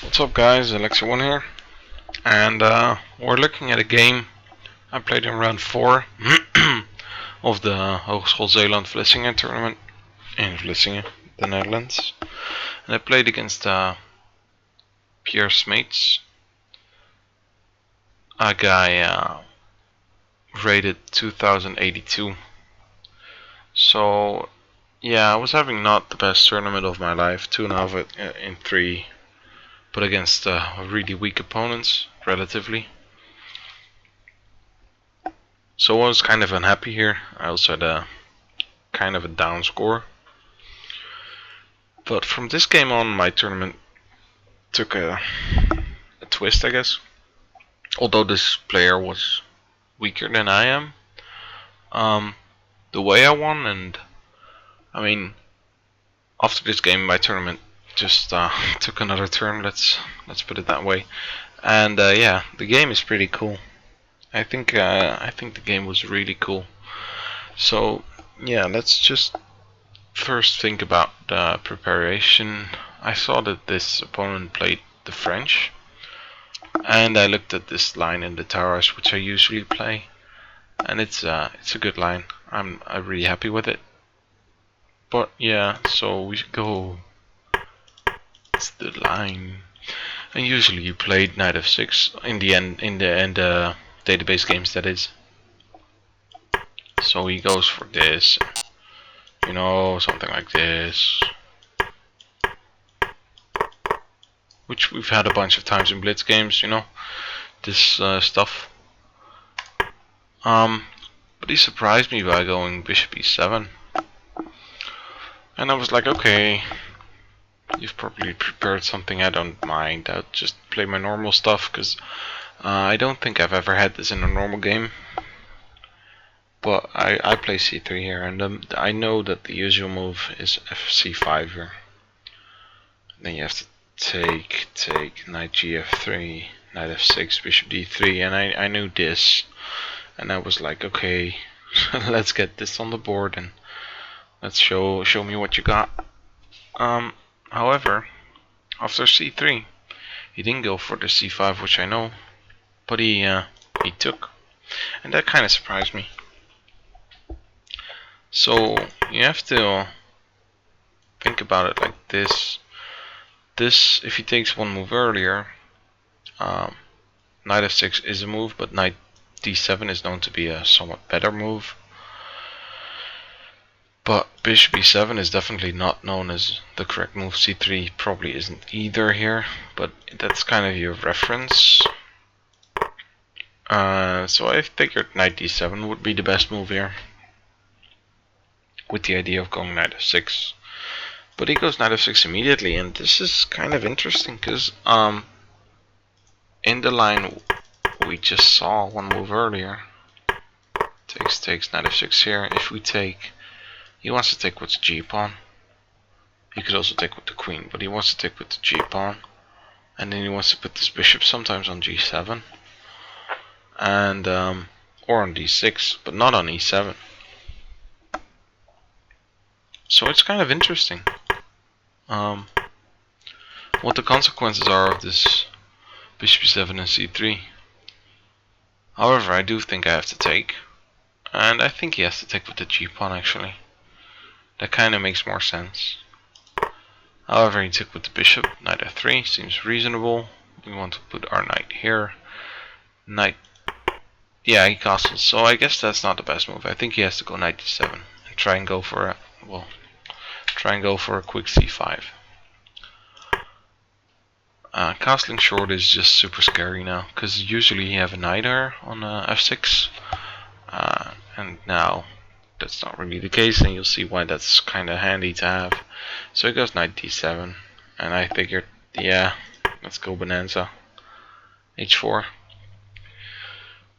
What's up guys, Alexa1 here, and we're looking at a game I played in round 4 of the Hogeschool Zeeland Vlissingen tournament in Vlissingen, the Netherlands. And I played against Pierre Smeets, a guy rated 2082. So yeah, I was having not the best tournament of my life, 2.5 in 3, but against really weak opponents, relatively. So I was kind of unhappy here. I also had a kind of a down score. But from this game on, my tournament took a twist, I guess. Although this player was weaker than I am, the way I won, and I mean, after this game, my tournament just took another turn. Let's put it that way. And yeah, the game is pretty cool. I think the game was really cool. So yeah, let's just first think about preparation. I saw that this opponent played the French, and I looked at this line in the towers, which I usually play, and it's a good line. I'm really happy with it. But yeah, so we go. It's the line, and usually you played knight f6 in the end database games, that is. So he goes for this, you know, something like this, which we've had a bunch of times in blitz games, you know, this stuff. But he surprised me by going bishop e7, and I was like, okay, you've probably prepared something. I don't mind. I'll just play my normal stuff, because I don't think I've ever had this in a normal game. But I play c3 here, and I know that the usual move is fc5 here. Then you have to take knight gf3, knight f6, bishop d3, and I knew this, and I was like, okay, let's get this on the board and let's show me what you got. However, after c3, he didn't go for the c5, which I know, but he took, and that kind of surprised me. So you have to think about it like this. If he takes one move earlier, knight f6 is a move, but knight d7 is known to be a somewhat better move. But bishop e7 is definitely not known as the correct move. c3 probably isn't either here, but that's kind of your reference. So I figured knight d7 would be the best move here, with the idea of going knight f6. But he goes knight f6 immediately, and this is kind of interesting, because in the line we just saw one move earlier, takes knight f6 here. If we take, he wants to take with the g pawn. He could also take with the queen, but he wants to take with the g pawn, and then he wants to put this bishop sometimes on g7, and or on d6, but not on e7. So it's kind of interesting what the consequences are of this bishop e7 and c3. However, I do think I have to take, and I think he has to take with the g pawn actually. That kind of makes more sense. However, he took with the bishop. Knight f3 seems reasonable. We want to put our knight here. Knight, yeah, he castles, so I guess that's not the best move. I think he has to go knight d7 and try and go for a quick c5. Castling short is just super scary now, because usually you have a knight here on f6, and now that's not really the case, and you'll see why that's kind of handy to have. So he goes knight d7, and I figured, yeah, let's go bonanza. h4.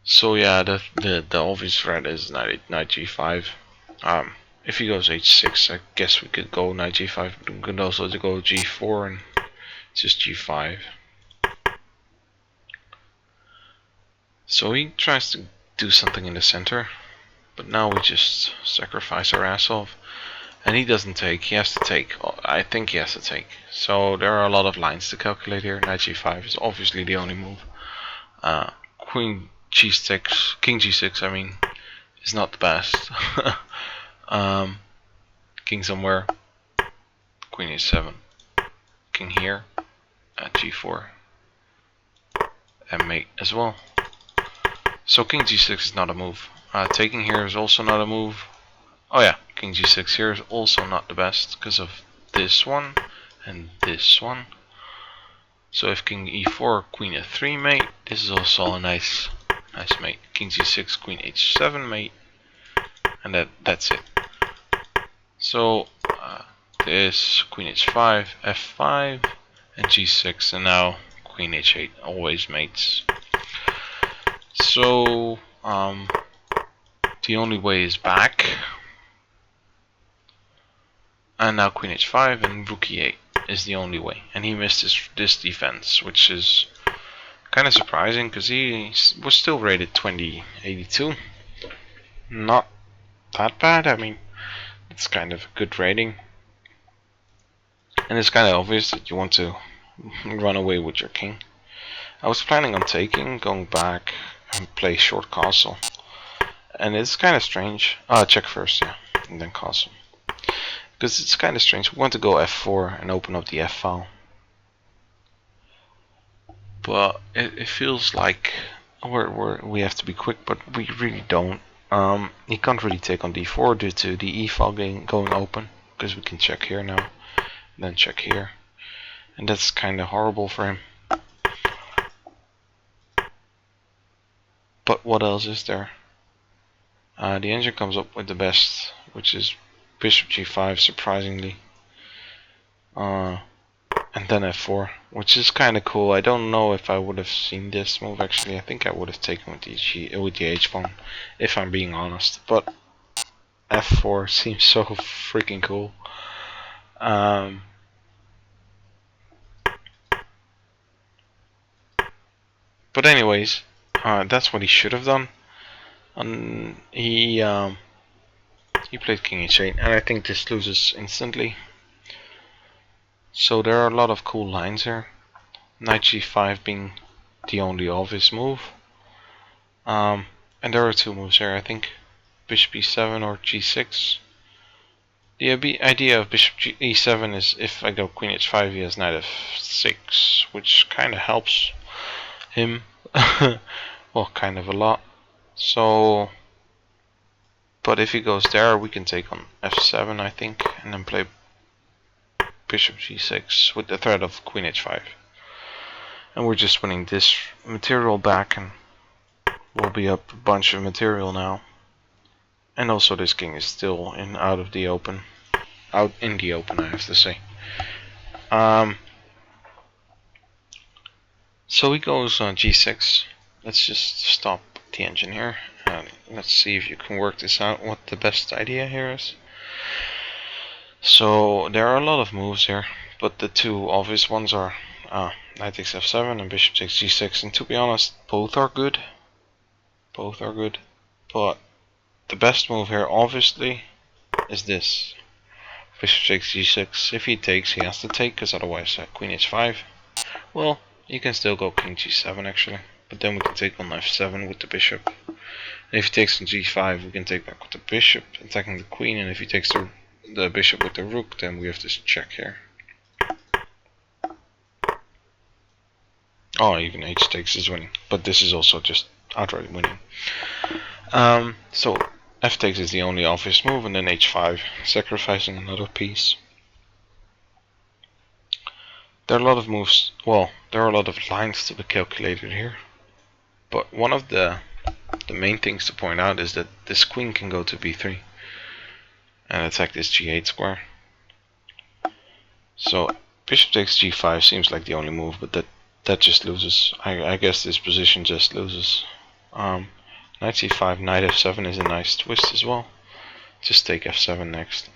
So yeah, the obvious threat is knight g5. If he goes h6, I guess we could go knight g5, but we could also go g4 and just g5. So he tries to do something in the center, but now we just sacrifice our ass off. And he doesn't take, he has to take. I think he has to take. So there are a lot of lines to calculate here. Knight g5 is obviously the only move. Queen g6, king g6 I mean, is not the best. King somewhere, queen h7, king here, at g4, and mate as well. So king g6 is not a move. Taking here is also not a move. Oh yeah, king g6 here is also not the best because of this one and this one. So if king e4, queen f3 mate, this is also a nice mate. King g6, queen h7 mate, and that's it. So this queen h5, f5, and g6, and now queen h8 always mates. So the only way is back. And now queen h5 and rook e8 is the only way. And he missed this defense, which is kind of surprising because he was still rated 2082. Not that bad. I mean, it's kind of a good rating. And it's kind of obvious that you want to run away with your king. I was planning on taking, going back, and play short castle. And it's kind of strange. Check first, yeah, and then castle. Because it's kind of strange. We want to go f4 and open up the f file. But it feels like we have to be quick, but we really don't. He can't really take on d4 due to the e file going open. Because we can check here now, and then check here. And that's kind of horrible for him. But what else is there? The engine comes up with the best, which is bishop g5, surprisingly. And then f4, which is kind of cool. I don't know if I would have seen this move actually. I think I would have taken with the h pawn, if I'm being honest. But f4 seems so freaking cool. But anyways, that's what he should have done. And he played king h8, and I think this loses instantly. So there are a lot of cool lines here. Knight g5 being the only obvious move. And there are two moves here, I think. Bishop e7 or g6. The idea of bishop e7 is if I go queen h5, he has knight f6, which kind of helps him. Well, kind of a lot. So, but if he goes there, we can take on f7, I think, and then play bishop g6 with the threat of queen h5. And we're just winning this material back, and we'll be up a bunch of material now. And also this king is still out in the open, I have to say. So he goes on g6. Let's just stop the engine here, and let's see if you can work this out, what the best idea here is. So there are a lot of moves here, but the two obvious ones are knight takes f7 and bishop takes g6, and to be honest, both are good. Both are good, but the best move here obviously is this. Bishop takes g6. If he takes, he has to take, because otherwise queen h5. Well, you can still go king g7 actually, but then we can take on f7 with the bishop. And if he takes on g5, we can take back with the bishop, attacking the queen, and if he takes the bishop with the rook, then we have this check here. Oh, even h takes is winning, but this is also just outright winning. So f takes is the only obvious move, and then h5, sacrificing another piece. There are a lot of moves, well, there are a lot of lines to be calculated here, but one of the main things to point out is that this queen can go to b3 and attack this g8 square. So bishop takes g5 seems like the only move, but that just loses. I guess this position just loses. Knight c5, knight f7 is a nice twist as well. Just take f7 next,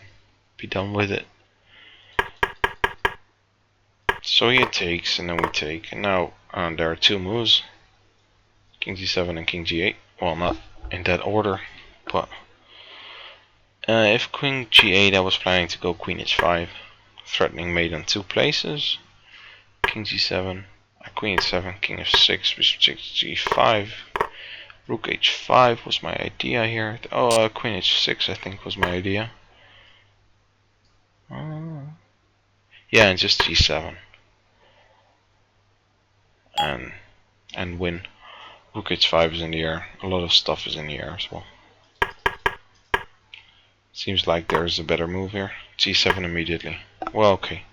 be done with it. So he takes, and then we take, and now there are two moves, king g7 and king g8. Well, not in that order, but If queen g8, I was planning to go queen h5, threatening mate on 2 places. King g7, queen h7, king f6, bishop 6 g5, rook h5 was my idea here. Oh, queen h6 I think was my idea. Yeah, and just g7 and win. Rook h5 is in the air. A lot of stuff is in the air as well. Seems like there's a better move here. g7 immediately. Well, okay.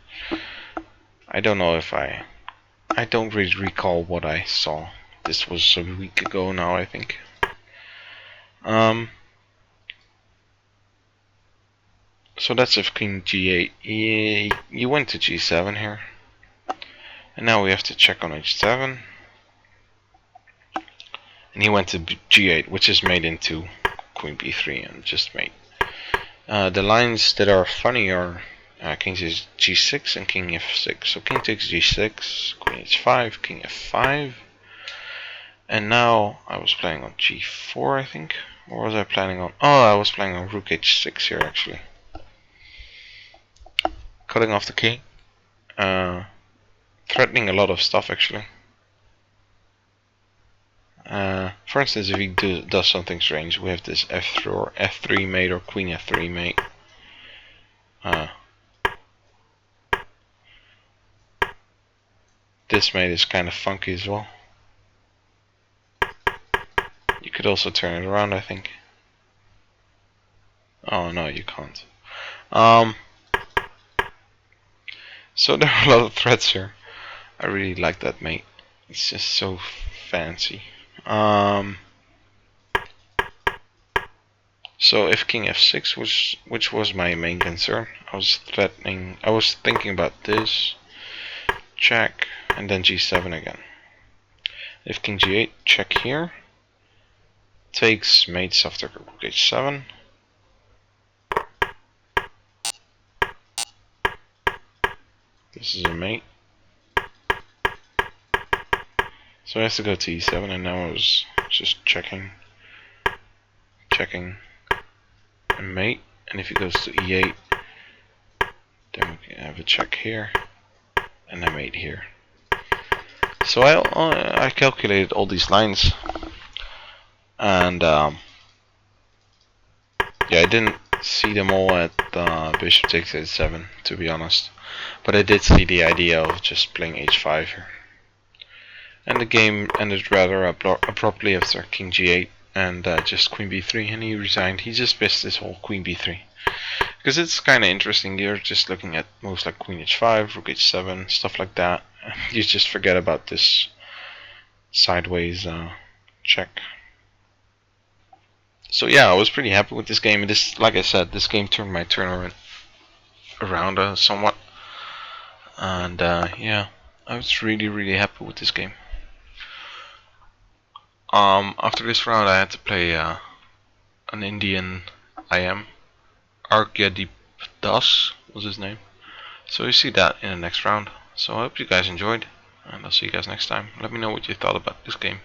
I don't know if I don't really recall what I saw. This was a week ago now, I think. So that's if king g8. You went to g7 here. And now we have to check on h7. And he went to g8, which is made into queen b3 and just made. The lines that are funny are king takes g6 and king f6. So king takes g6, queen h5, king f5. And now I was planning on g4, I think. Or was I planning on... Oh, I was planning on rook h6 here, actually. Cutting off the king. Threatening a lot of stuff, actually. For instance, if he does something strange, we have this f3 mate or queen f3 mate. This mate is kind of funky as well. You could also turn it around, I think. Oh no, you can't. So there are a lot of threats here. I really like that mate. It's just so fancy. So if king f6 which was my main concern, I was thinking about this, check, and then g7 again. If king g8, check here, takes mates after rook h7. This is a mate. So I have to go to e7, and now I was just checking, and mate. And if he goes to e8, then we can have a check here, and a mate here. So I calculated all these lines, and yeah, I didn't see them all at bishop takes h7, to be honest, but I did see the idea of just playing h5 here. And the game ended rather abruptly after king g8 and just queen b3, and he resigned. He just missed this whole queen b3. Because it's kind of interesting, you're just looking at moves like queen h5, rook h7, stuff like that. You just forget about this sideways check. So yeah, I was pretty happy with this game. This, like I said, this game turned my tournament around somewhat. And yeah, I was really happy with this game. After this round I had to play an Indian IM. Argyadip Das was his name. So you see that in the next round. So I hope you guys enjoyed, and I'll see you guys next time. Let me know what you thought about this game.